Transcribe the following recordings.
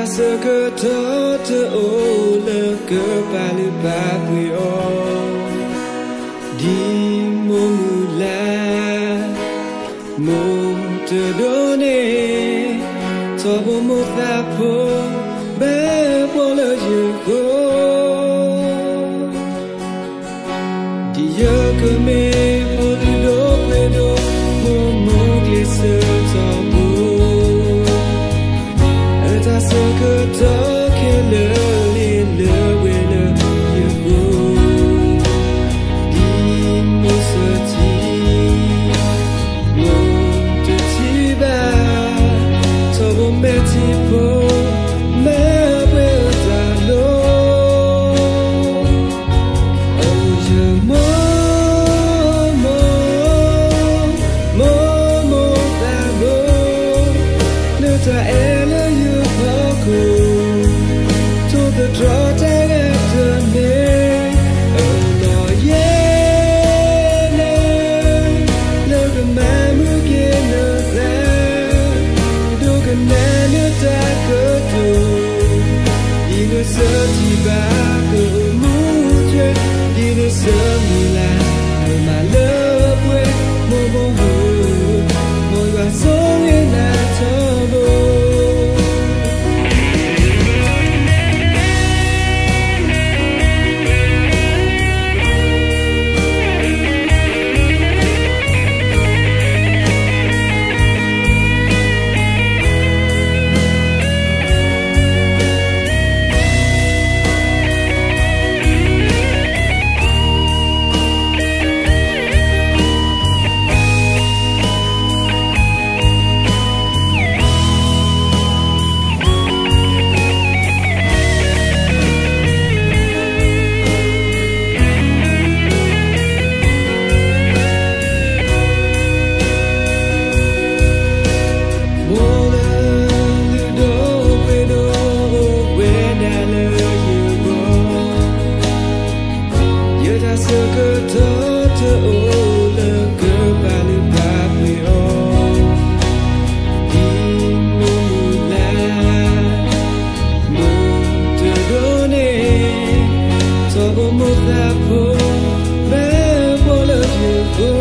sơ cơ thơ thơ ô lơ cơ ba lư ba bùi ô đi mô ngư la mô tơ đô nê cho bố mô ta phô bé bố lơ dư cô đi dơ cơ mê bố lư đô quê đô mô mô ghê sơ cho bố ta sơ cơ thơ kê lơ lên lơ quê lơ dư cô đi mô sơ chi mô tơ chi ba cho bố mẹ chi bố mẹ bê ta lô ô dơ mô mô mô mô ta bố nếu ta e lơ dư to the draw tag after me oh yeah look at my again do can never ta cơ tu đi nơi sơ chỉ ba cơ mu chơi đi nơi sơ mi là mà lỡ quên mô mô hư môi qua sống yên là cho vô sơ cơ thơ thơ ô lơ cơ ba lư ba bùi ô đi mô mù la mô tơ đô nê cho bố mô ta phô bé bố lơ dư cô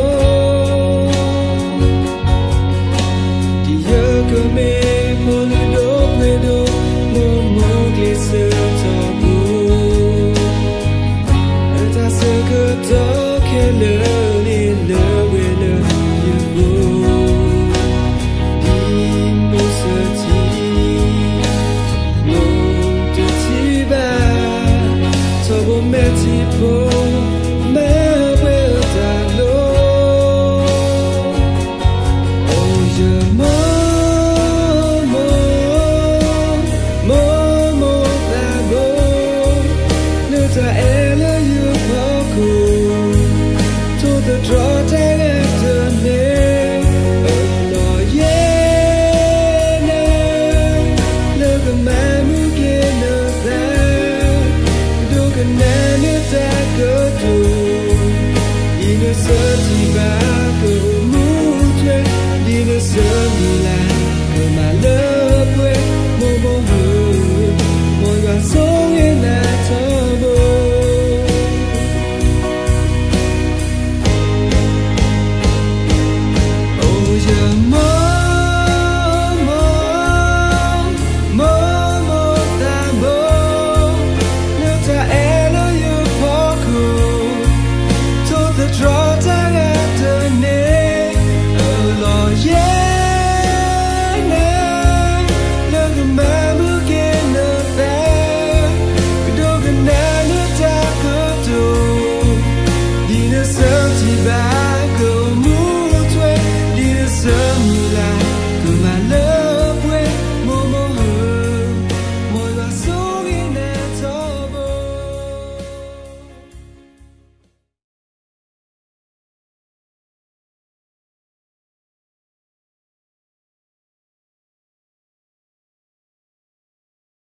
đi dơ cơ mê bố lư đô quê đô mô mô ghê sơ cho bố ta sơ cơ thơ kê lơ lên lơ